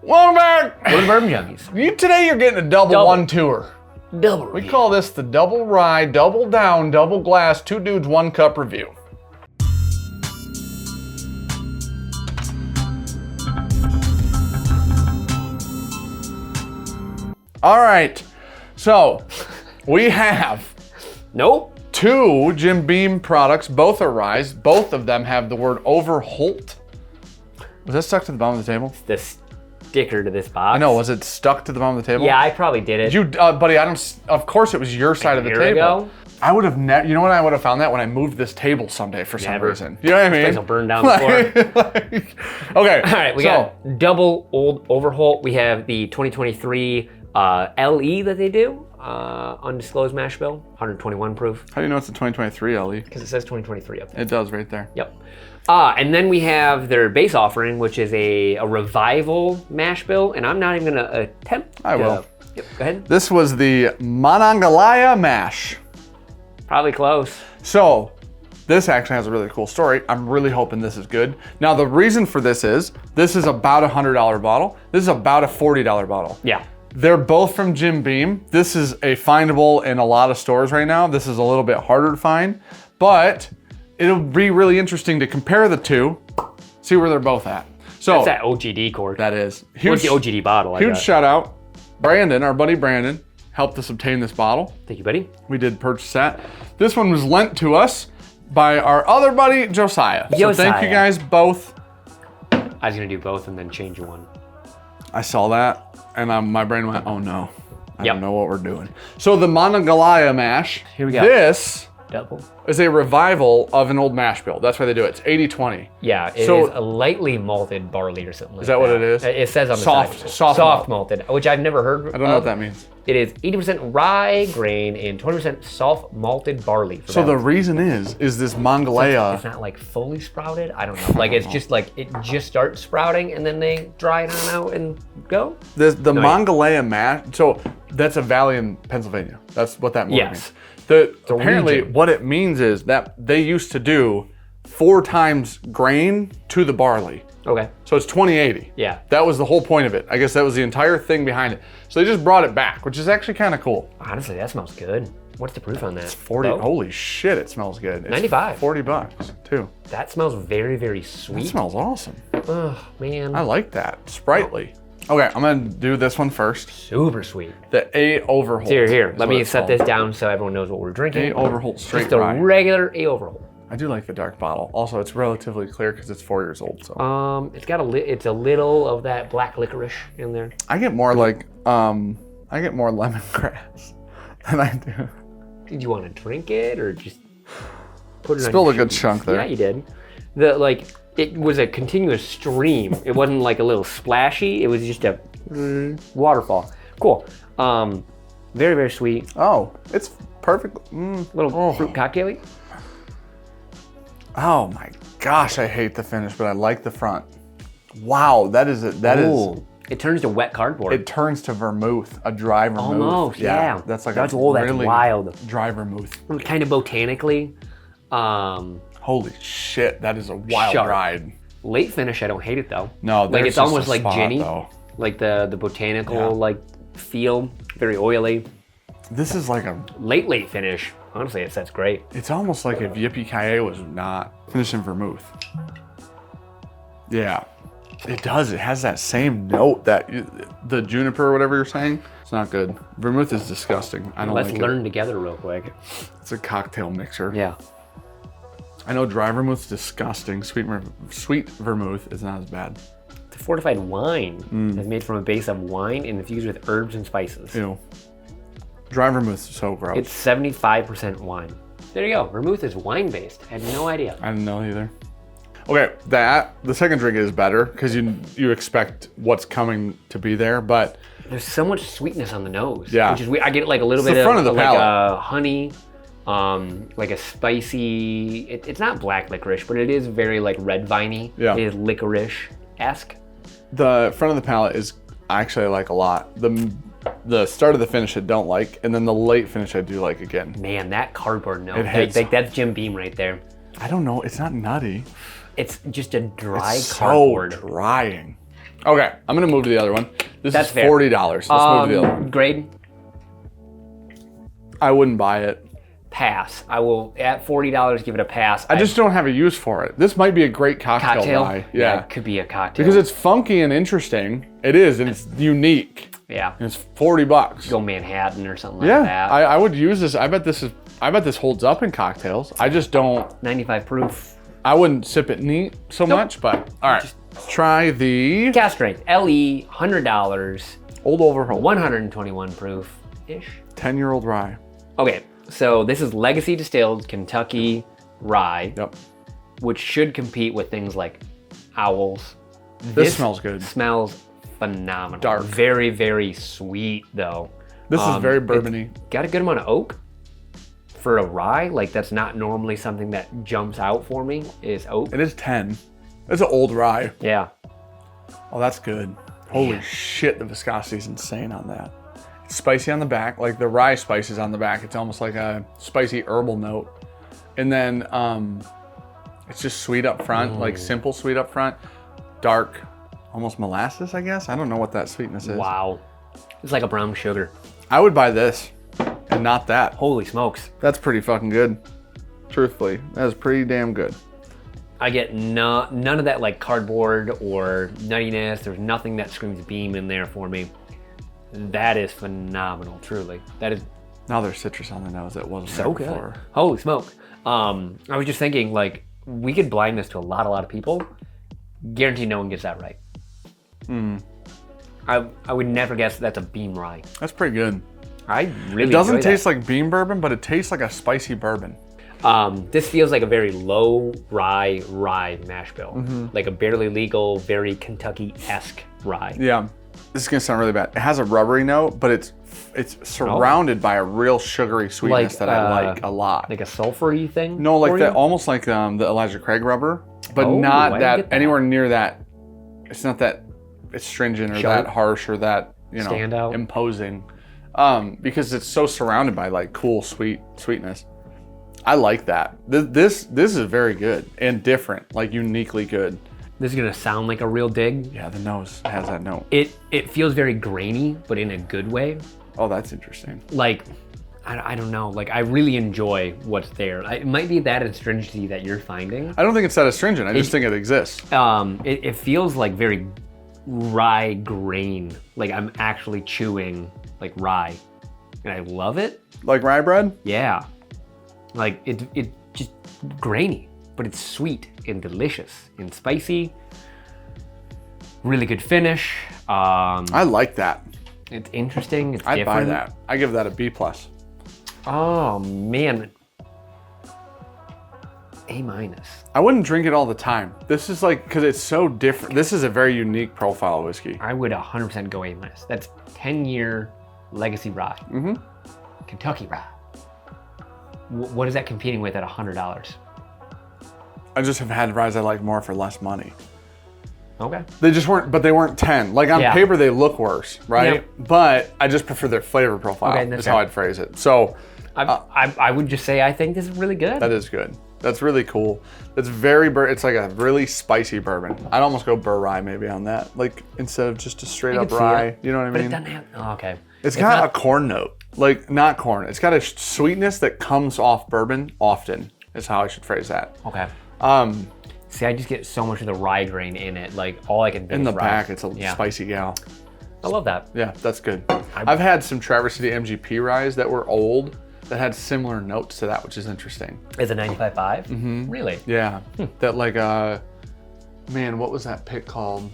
Welcome back. We're the Bourbon Junkies. Today you're getting a double one-tour. Double We review. call this the double rye, double down, double glass, 2 dudes, 1 cup review. All right, so we have Nope. 2 Jim Beam products. Both are ryes. Both of them have the word Overholt. Was that stuck to the bottom of the table? The sticker to this box. I know. Was it stuck to the bottom of the table? Yeah, I probably did it. You, buddy, I don't. Of course, it was your side of the year table. ago? I would have never. You know when I would have found that when I moved this table someday for some Never. reason. You know what I mean? This place will burn down before. Okay. All right, we got double old Overholt. We have the 2023 LE that they do, undisclosed mash bill, 121 proof. How do you know it's a 2023 LE? Because it says 2023 up there. It does right there. Yep. And then we have their base offering, which is a revival mash bill, and I'm not even gonna attempt. I will. Yep. Go ahead. This was the Monongalia mash. Probably close. So, this actually has a really cool story. I'm really hoping this is good. Now, the reason for this is about a $100 bottle. This is about a $40 bottle. Yeah. They're both from Jim Beam. This is a findable in a lot of stores right now. This is a little bit harder to find, but it'll be really interesting to compare the two, see where they're both at. So That's that OGD cork. that is What's the OGD bottle? Huge shout out, Brandon, our buddy Brandon, helped us obtain this bottle. Thank you, buddy. We did purchase that. This one was lent to us by our other buddy Josiah. So thank you guys both. I was gonna do both and then change one. I saw that and my brain went, oh no, I Yep. don't know what we're doing. So the Monongalia mash. Here we go. This Double. is a revival of an old mash bill. That's why they do it. It's 80-20. Yeah, it So- is a lightly malted barley or something like that. Is that what it is? It says on the Soft- side. soft Soft malt. malted, which I've never heard of. I don't know what that means. It is 80% rye grain and 20% soft malted barley. For So that. the reason is this It's Monongalia. not like fully sprouted. I don't know. Like it's just like it just starts sprouting and then they dry it on out and go. The yeah. Monongalia mash. So that's a valley in Pennsylvania. That's what that Yes. means. Apparently, region. what it means is that they used to do 4 times grain to the barley. Okay. So it's 20-80. Yeah. That was the whole point of it. I guess that was the entire thing behind it. So they just brought it back, which is actually kind of cool. Honestly, that smells good. What's the proof on that? It's 40. Low? Holy shit, it smells good. It's 95. $40 too. That smells very, very It sweet. smells awesome. Oh man. I like that. Sprightly. Okay, I'm gonna do this one first. Super sweet. The A Overholt. Here. is Let what me it's set called. this down so everyone knows what we're drinking. A Overholt straight Just a rye. regular A Overholt. I do like the dark bottle. Also, it's relatively clear because it's 4 years old. So It's got it's a little of that black licorice in there. I get more like I get more lemongrass than I do. Did you want to drink it or just put it on Spilled your a good shoes? chunk there. Yeah, you did. It was a continuous stream. It wasn't like a little splashy. It was just a waterfall. Cool. Very, very sweet. Oh, it's perfect. Little fruit cocktail-y. Oh my gosh, I hate the finish, but I like the front. Wow, that is it. That is. Ooh. It turns to wet cardboard. It turns to vermouth, a dry vermouth. Almost, yeah. That's like That's a that's really wild. dry vermouth. Kind of botanically. Holy shit, that is a wild Sharp. ride. Late finish, I don't hate it though. No, like there's it's just almost a like spot, ginny, though. like the botanical feel, very oily. This is like a. Late finish. Honestly, it sets great. It's almost like if Yippee-Ki-Yay was not finishing vermouth. Yeah, it does. It has that same note that the juniper or whatever you're saying. It's not good. Vermouth is disgusting. I don't Let's like learn together real quick. it. It's a cocktail mixer. Yeah. I know dry vermouth's disgusting. Sweet vermouth is not as bad. It's a fortified wine. It's made from a base of wine and infused with herbs and spices. Ew. Dry vermouth's so gross. It's 75% wine. There you go. Vermouth is wine based. I had no idea. I didn't know either. Okay, the second drink is better because you expect what's coming to be there, but There's so much sweetness on the nose. Yeah. Which is weird. I get like a little It's bit the front of of the like palate. honey, like a spicy. It's not black licorice, but it is very like red viney. Yeah. It is licorice-esque. the front of the palate is actually I like a lot. The start of the finish I don't like, and then the late finish I do like again. Man, that cardboard note. It hits. That's Jim Beam right there. I don't know, it's not nutty. It's just a dry It's cardboard. so drying. Okay, I'm gonna move to the other one. That's is fair. $40. Let's move to the other one. Grade? I wouldn't buy it. Pass. I will, at $40, give it a pass. I just don't have a use for it. This might be a great cocktail rye. Yeah, it could be a cocktail. Because it's funky and interesting. It is, and it's unique. Yeah. And it's $40. Go Manhattan or something like that. Yeah, I would use this. I bet this holds up in cocktails. I just don't. 95 proof. I wouldn't sip it neat so much, but all right. Let's try the Cask Strength LE, $100. Old Overholt. 121 proof ish. 10-year-old rye. Okay, so this is legacy distilled Kentucky rye. Yep. Which should compete with things like Owls. This smells good. Smells phenomenal. Dark. Very, very sweet though. This is very bourbony. Got a good amount of oak for a rye. Like that's not normally something that jumps out for me is oak. It is 10. It's an old rye. Yeah. Oh, that's good. Holy shit, the viscosity is insane on that. It's spicy on the back, like the rye spices on the back. It's almost like a spicy herbal note. And then it's just sweet up front, like simple sweet up front. Dark, almost molasses, I guess. I don't know what that sweetness is. Wow. It's like a brown sugar. I would buy this and not that. Holy smokes. That's pretty fucking good. Truthfully, that is pretty damn good. I get none of that like cardboard or nuttiness. There's nothing that screams beam in there for me. That is phenomenal, truly. That is Now there's citrus on the nose that wasn't so there good. before. Holy smoke. I was just thinking like we could blind this to a lot of people. Guarantee no one gets that right. I would never guess that's a beam rye. That's pretty good. I really It doesn't enjoy taste that. like bean bourbon, but it tastes like a spicy bourbon. This feels like a very low rye mash bill. Like a barely legal, very Kentucky-esque rye. Yeah, this is gonna sound really bad. It has a rubbery note, but it's surrounded by a real sugary sweetness that I like a lot. Like a sulfury thing? No, like for that, you? almost like the Elijah Craig rubber, but Oh, I not didn't that get that. anywhere near that. It's not that astringent or Sharp. that harsh or that Stand out. imposing, because it's so surrounded by like cool sweetness. I like that. This is very good and different, like uniquely good. This is gonna sound like a real dig. Yeah, the nose has that note. It feels very grainy, but in a good way. Oh, that's interesting. Like, I don't know. Like, I really enjoy what's there. It might be that astringency that you're finding. I don't think it's that astringent. I just think it exists. It feels like very rye grain. Like I'm actually chewing like rye, and I love it. Like rye bread? Yeah, like it just grainy, but it's sweet and delicious and spicy. Really good finish. I like that. It's interesting. It's I'd different. buy that. I give that a B+. Oh man, A-. I wouldn't drink it all the time. This is like, because it's so different. This is a very unique profile of whiskey. I would 100% go A-. That's 10-year legacy rye. Kentucky rye. What is that competing with at $100? I just have had ryes I like more for less money. Okay. They just weren't, but they weren't 10. Like on paper, they look worse, right? Yep. But I just prefer their flavor profile. Okay, that's is how I'd phrase it. So I would just say I think this is really good. that is good. That's really cool. It's very, it's like a really spicy bourbon. I'd almost go burr rye maybe on that. Like instead of just a straight up could see rye. it, You know what I But mean? it doesn't have. Oh, okay. It's got a corn note. Like not corn. It's got a sweetness that comes off bourbon often. Is how I should phrase that. Okay. See, I just get so much of the rye grain in it. Like all I can think In the is rye. back, it's a spicy gal. I love that. Yeah, that's good. I've had some Traverse City MGP ryes that were old that had similar notes to that, which is interesting. Is it 95.5? Mm-hmm. Really? Yeah, that like man, what was that pick called?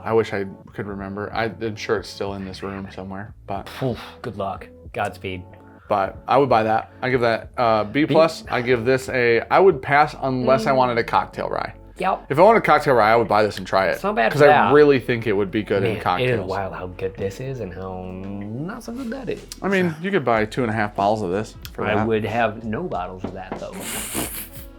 I wish I could remember. I'm sure it's still in this room somewhere, but Oof, good luck. Godspeed. but I would buy that. I give that B+. I give this I would pass unless I wanted a cocktail rye. Yep. If I wanted a cocktail rye, I would buy this and try it. It's not bad for because I that. really think it would be good in Man, cocktails. it is wild how good this is and how not so good that is. I mean, you could buy 2.5 bottles of this for that. I would have no bottles of that though.